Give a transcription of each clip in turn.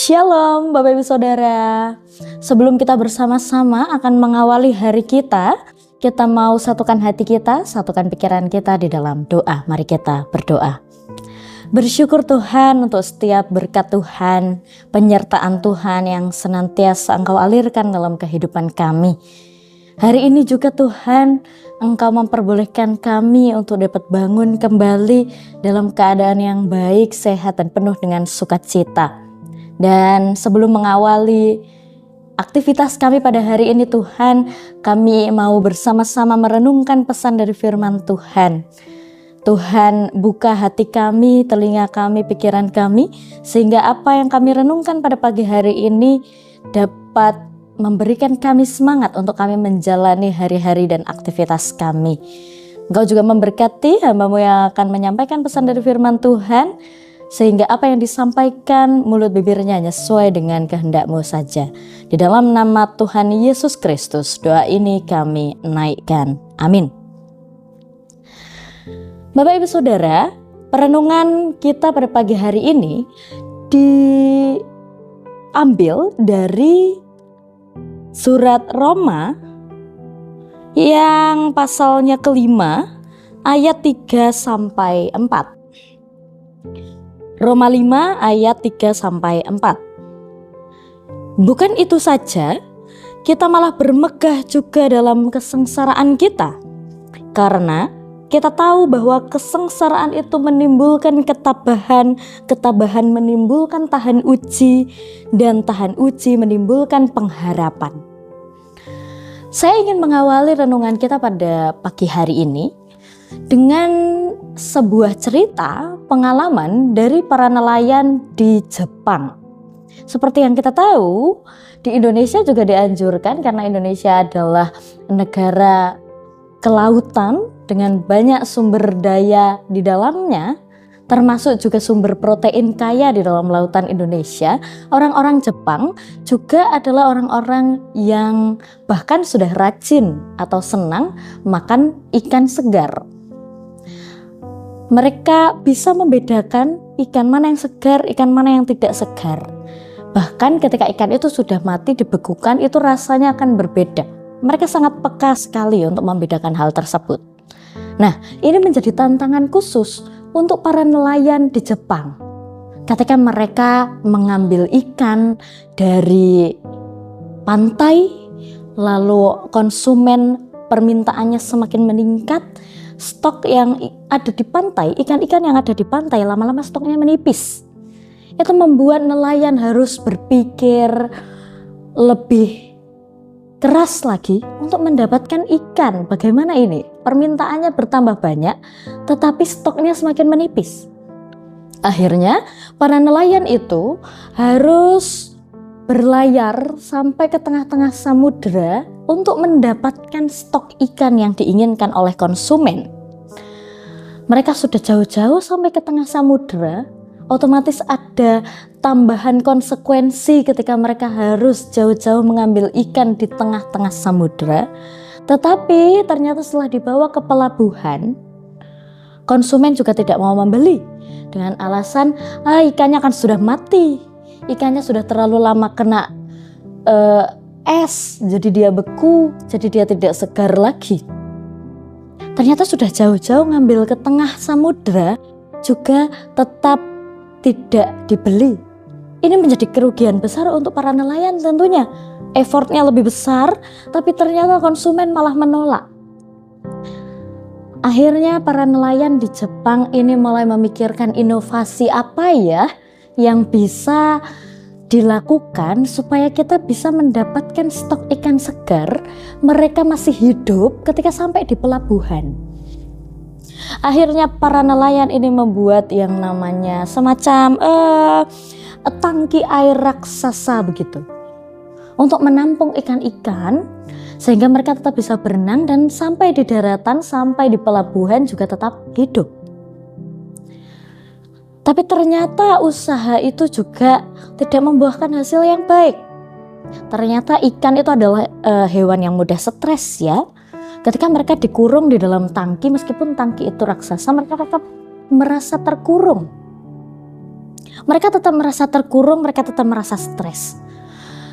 Shalom Bapak Ibu Saudara. Sebelum kita bersama-sama akan mengawali hari kita mau satukan hati kita, satukan pikiran kita di dalam doa. Mari kita berdoa. Bersyukur Tuhan untuk setiap berkat Tuhan, penyertaan Tuhan yang senantiasa Engkau alirkan dalam kehidupan kami. Hari ini juga Tuhan, Engkau memperbolehkan kami untuk dapat bangun kembali dalam keadaan yang baik, sehat dan penuh dengan sukacita. Dan sebelum mengawali aktivitas kami pada hari ini Tuhan, kami mau bersama-sama merenungkan pesan dari firman Tuhan. Tuhan, buka hati kami, telinga kami, pikiran kami, sehingga apa yang kami renungkan pada pagi hari ini dapat memberikan kami semangat untuk kami menjalani hari-hari dan aktivitas kami. Engkau juga memberkati hamba-Mu yang akan menyampaikan pesan dari firman Tuhan, sehingga apa yang disampaikan mulut bibirnya hanya sesuai dengan kehendak-Mu saja. Di dalam nama Tuhan Yesus Kristus, doa ini kami naikkan. Amin. Bapak Ibu Saudara, perenungan kita pada pagi hari ini diambil dari surat Roma yang pasalnya kelima ayat 3-4. Roma 5 ayat 3-4. Bukan itu saja, kita malah bermegah juga dalam kesengsaraan kita. Karena kita tahu bahwa kesengsaraan itu menimbulkan ketabahan, ketabahan menimbulkan tahan uji, dan tahan uji menimbulkan pengharapan. Saya ingin mengawali renungan kita pada pagi hari ini dengan sebuah cerita pengalaman dari para nelayan di Jepang. Seperti yang kita tahu, di Indonesia juga dianjurkan karena Indonesia adalah negara kelautan dengan banyak sumber daya di dalamnya, termasuk juga sumber protein kaya di dalam lautan Indonesia. Orang-orang Jepang juga adalah orang-orang yang bahkan sudah rajin atau senang makan ikan segar. Mereka bisa membedakan ikan mana yang segar, ikan mana yang tidak segar. Bahkan ketika ikan itu sudah mati dibekukan, itu rasanya akan berbeda. Mereka sangat peka sekali untuk membedakan hal tersebut. Nah, ini menjadi tantangan khusus untuk para nelayan di Jepang. Ketika mereka mengambil ikan dari pantai, lalu konsumen permintaannya semakin meningkat, stok yang ada di pantai, ikan-ikan yang ada di pantai lama-lama stoknya menipis. Itu membuat nelayan harus berpikir lebih keras lagi untuk mendapatkan ikan. Bagaimana ini? Permintaannya bertambah banyak, tetapi stoknya semakin menipis. Akhirnya para nelayan itu harus berlayar sampai ke tengah-tengah samudera untuk mendapatkan stok ikan yang diinginkan oleh konsumen. Mereka sudah jauh-jauh sampai ke tengah samudera, otomatis ada tambahan konsekuensi ketika mereka harus jauh-jauh mengambil ikan di tengah-tengah samudera. Tetapi ternyata setelah dibawa ke pelabuhan, konsumen juga tidak mau membeli dengan alasan ikannya kan sudah mati, ikannya sudah terlalu lama kena es, jadi dia beku, jadi dia tidak segar lagi. Ternyata sudah jauh-jauh ngambil ke tengah samudera juga tetap tidak dibeli. Ini menjadi kerugian besar untuk para nelayan tentunya. Effortnya lebih besar, tapi ternyata konsumen malah menolak. Akhirnya para nelayan di Jepang ini mulai memikirkan inovasi apa ya yang bisa dilakukan supaya kita bisa mendapatkan stok ikan segar, mereka masih hidup ketika sampai di pelabuhan. Akhirnya para nelayan ini membuat yang namanya semacam tangki air raksasa begitu, untuk menampung ikan-ikan sehingga mereka tetap bisa berenang dan sampai di daratan, sampai di pelabuhan juga tetap hidup. Tapi ternyata usaha itu juga tidak membuahkan hasil yang baik. Ternyata ikan itu adalah hewan yang mudah stres ya. Ketika mereka dikurung di dalam tangki, meskipun tangki itu raksasa, mereka tetap merasa terkurung. Mereka tetap merasa terkurung, mereka tetap merasa stres.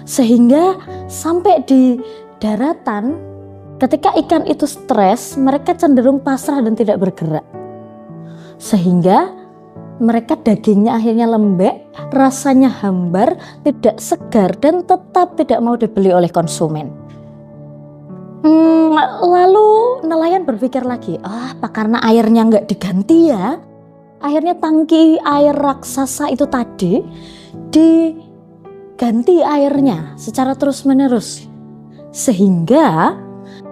Sehingga sampai di daratan, ketika ikan itu stres, mereka cenderung pasrah dan tidak bergerak. Sehingga mereka dagingnya akhirnya lembek, rasanya hambar, tidak segar, dan tetap tidak mau dibeli oleh konsumen. Lalu nelayan berpikir lagi, apa karena airnya nggak diganti ya? Akhirnya tangki air raksasa itu tadi diganti airnya secara terus menerus. Sehingga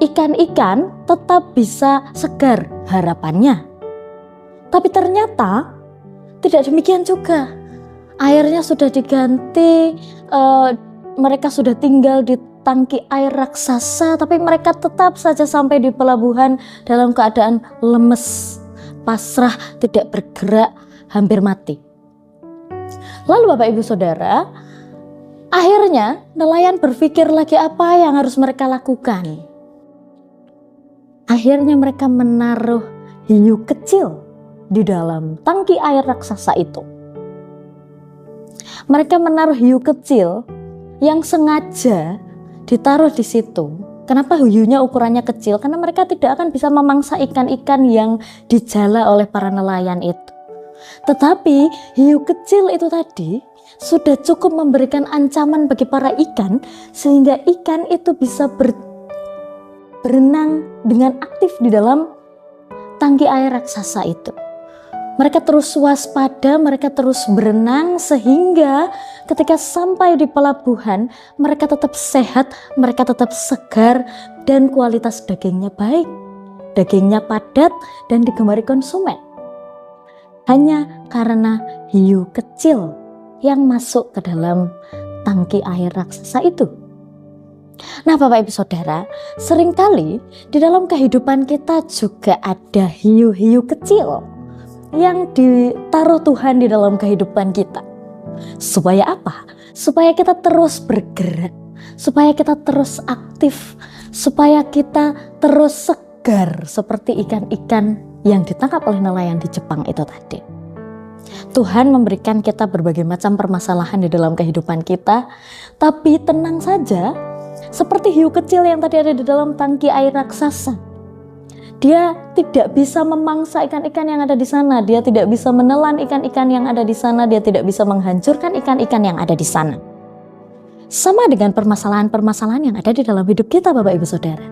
ikan-ikan tetap bisa segar harapannya. Tapi ternyata tidak demikian juga. Airnya sudah diganti, mereka sudah tinggal di tangki air raksasa, tapi mereka tetap saja sampai di pelabuhan dalam keadaan lemes, pasrah, tidak bergerak, hampir mati. Lalu Bapak Ibu Saudara, akhirnya nelayan berpikir lagi apa yang harus mereka lakukan. Akhirnya mereka menaruh hiu kecil di dalam tangki air raksasa itu. Mereka menaruh hiu kecil yang sengaja ditaruh di situ. Kenapa hiunya ukurannya kecil? Karena mereka tidak akan bisa memangsa ikan-ikan yang dijala oleh para nelayan itu. Tetapi hiu kecil itu tadi sudah cukup memberikan ancaman bagi para ikan, sehingga ikan itu bisa berenang dengan aktif di dalam tangki air raksasa itu. Mereka terus waspada, mereka terus berenang, sehingga ketika sampai di pelabuhan mereka tetap sehat, mereka tetap segar, dan kualitas dagingnya baik. Dagingnya padat dan digemari konsumen. Hanya karena hiu kecil yang masuk ke dalam tangki air raksasa itu. Nah Bapak Ibu Saudara, seringkali di dalam kehidupan kita juga ada hiu-hiu kecil yang ditaruh Tuhan di dalam kehidupan kita. Supaya apa? Supaya kita terus bergerak, supaya kita terus aktif, supaya kita terus segar seperti ikan-ikan yang ditangkap oleh nelayan di Jepang itu tadi. Tuhan memberikan kita berbagai macam permasalahan di dalam kehidupan kita, tapi tenang saja, seperti hiu kecil yang tadi ada di dalam tangki air raksasa. Dia tidak bisa memangsa ikan-ikan yang ada di sana, dia tidak bisa menelan ikan-ikan yang ada di sana, dia tidak bisa menghancurkan ikan-ikan yang ada di sana. Sama dengan permasalahan-permasalahan yang ada di dalam hidup kita Bapak Ibu Saudara.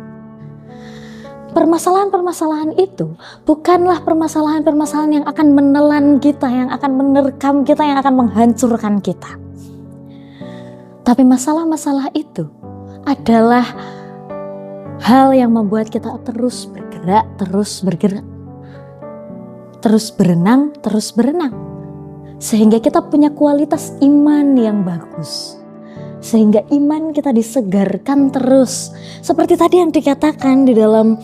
Permasalahan-permasalahan itu bukanlah permasalahan-permasalahan yang akan menelan kita, yang akan menerkam kita, yang akan menghancurkan kita. Tapi masalah-masalah itu adalah hal yang membuat kita terus bergerak, terus berenang, sehingga kita punya kualitas iman yang bagus, sehingga iman kita disegarkan terus, seperti tadi yang dikatakan di dalam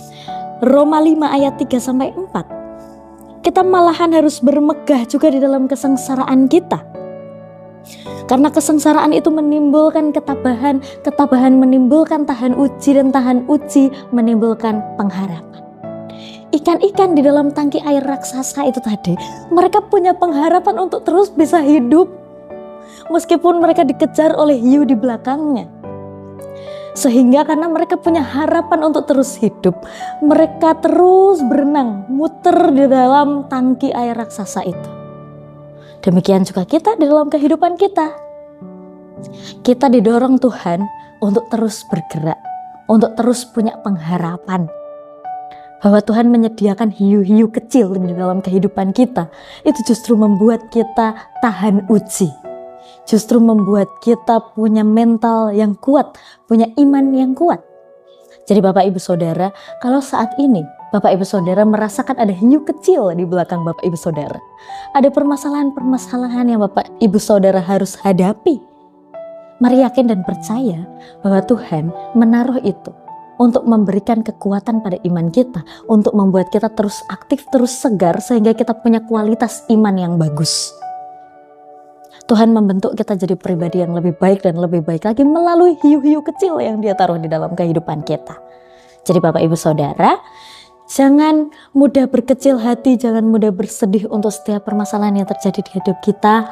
Roma 5 ayat 3-4. Kita malahan harus bermegah juga di dalam kesengsaraan kita, karena kesengsaraan itu menimbulkan ketabahan, ketabahan menimbulkan tahan uji, dan tahan uji menimbulkan pengharapan. Ikan-ikan di dalam tangki air raksasa itu tadi, mereka punya pengharapan untuk terus bisa hidup, meskipun mereka dikejar oleh hiu di belakangnya. Sehingga karena mereka punya harapan untuk terus hidup, mereka terus berenang, muter di dalam tangki air raksasa itu. Demikian juga kita di dalam kehidupan kita. Kita didorong Tuhan untuk terus bergerak, untuk terus punya pengharapan. Bahwa Tuhan menyediakan hiu-hiu kecil di dalam kehidupan kita. Itu justru membuat kita tahan uji. Justru membuat kita punya mental yang kuat, punya iman yang kuat. Jadi Bapak Ibu Saudara, kalau saat ini Bapak Ibu Saudara merasakan ada hiu kecil di belakang Bapak Ibu Saudara, ada permasalahan-permasalahan yang Bapak Ibu Saudara harus hadapi, mari yakin dan percaya bahwa Tuhan menaruh itu untuk memberikan kekuatan pada iman kita, untuk membuat kita terus aktif, terus segar, sehingga kita punya kualitas iman yang bagus. Tuhan membentuk kita jadi pribadi yang lebih baik dan lebih baik lagi melalui hiu-hiu kecil yang Dia taruh di dalam kehidupan kita. Jadi Bapak Ibu Saudara, jangan mudah berkecil hati, jangan mudah bersedih untuk setiap permasalahan yang terjadi di hidup kita.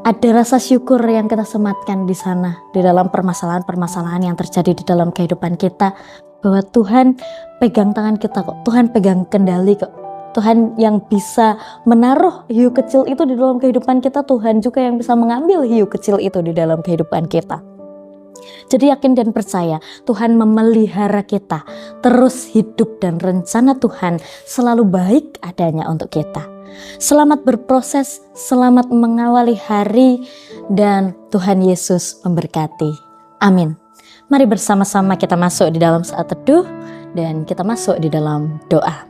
Ada rasa syukur yang kita sematkan di sana, di dalam permasalahan-permasalahan yang terjadi di dalam kehidupan kita, bahwa Tuhan pegang tangan kita kok, Tuhan pegang kendali kok. Tuhan yang bisa menaruh hiu kecil itu di dalam kehidupan kita, Tuhan juga yang bisa mengambil hiu kecil itu di dalam kehidupan kita. Jadi yakin dan percaya Tuhan memelihara kita, terus hidup, dan rencana Tuhan selalu baik adanya untuk kita. Selamat berproses, selamat mengawali hari, dan Tuhan Yesus memberkati. Amin. Mari bersama-sama kita masuk di dalam saat teduh dan kita masuk di dalam doa.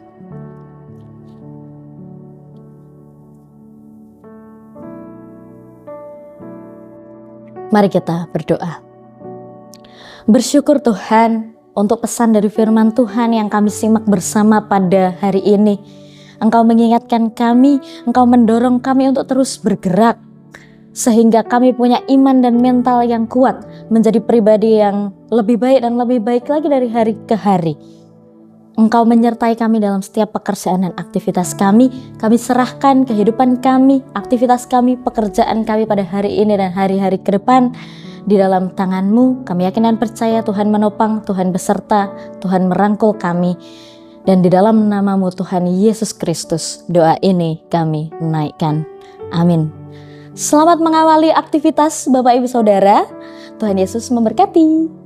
Mari kita berdoa. Bersyukur Tuhan untuk pesan dari firman Tuhan yang kami simak bersama pada hari ini. Engkau mengingatkan kami, Engkau mendorong kami untuk terus bergerak, sehingga kami punya iman dan mental yang kuat, menjadi pribadi yang lebih baik dan lebih baik lagi dari hari ke hari. Engkau menyertai kami dalam setiap pekerjaan dan aktivitas kami serahkan kehidupan kami, aktivitas kami, pekerjaan kami pada hari ini dan hari-hari ke depan di dalam tangan-Mu. Kami yakin dan percaya Tuhan menopang, Tuhan beserta, Tuhan merangkul kami. Dan di dalam nama-Mu Tuhan Yesus Kristus, doa ini kami naikkan. Amin. Selamat mengawali aktivitas Bapak Ibu Saudara. Tuhan Yesus memberkati.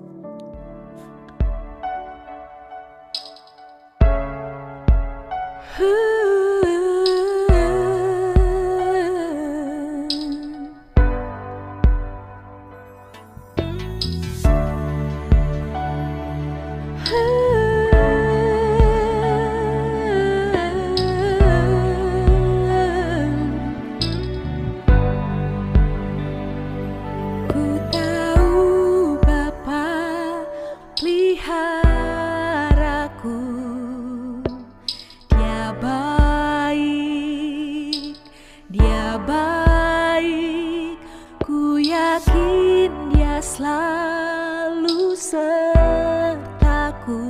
Selalu sertaku,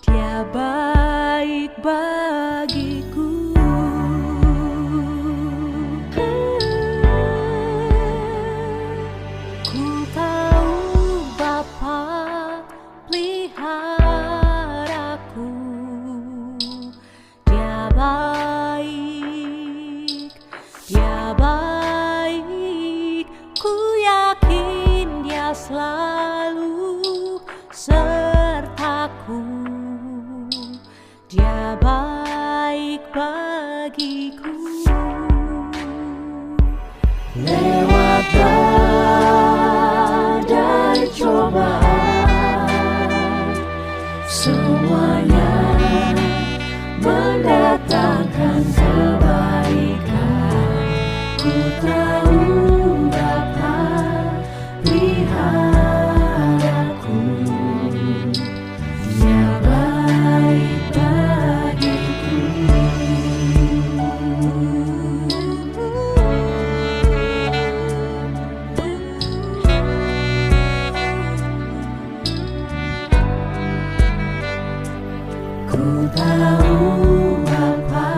Dia baik bagiku. Ku tahu Bapa peliharaku, Dia baik, Dia baik. Ku yakin Dia selalu sertaku, Dia baik bagiku. Lewat badai cobaan, semuanya mendatangkan kebaikan. Ku tahu ku tahu Bapa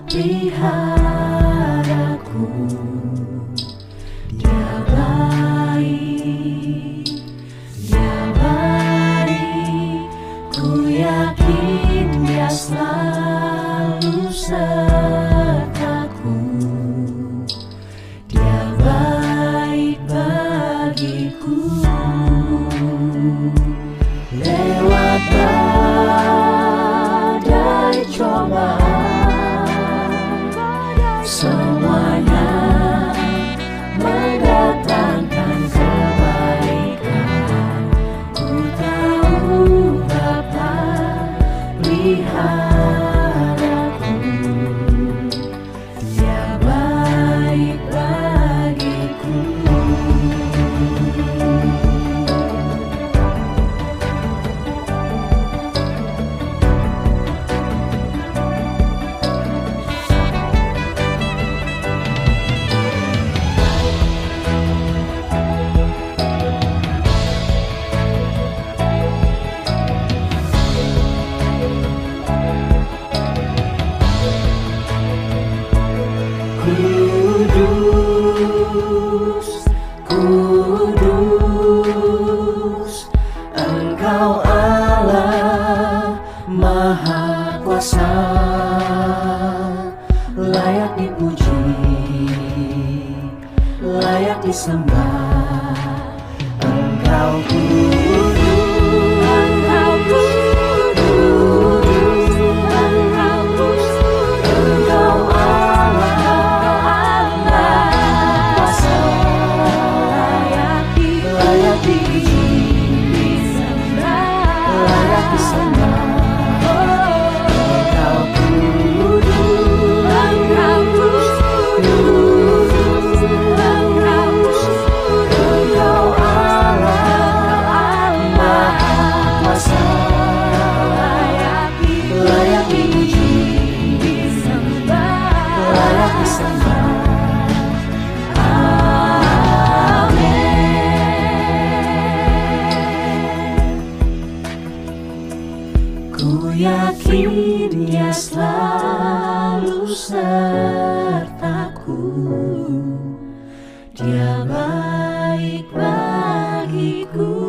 peliharaku, Dia baik, Dia baik. Ku yakin Dia selalu sertaku, Dia baik bagiku. Lewat badai cobaan, semuanya mendatangkan kebaikan. Ku tahu Bapa peliharaku, kudus, Engkau Allah Maha Kuasa, layak dipuji, layak disembah. Engkau kudus, Engkau kudus, Engkau kudus, Engkau Allah Kuasa, layak dipuji, layak disembah. Engkau kudus, Engkau kudus, Engkau kudus, Engkau Allah Maha Kuasa, layak dipuji, layak disembah. Ku yakin Dia selalu sertaku, Dia baik bagiku.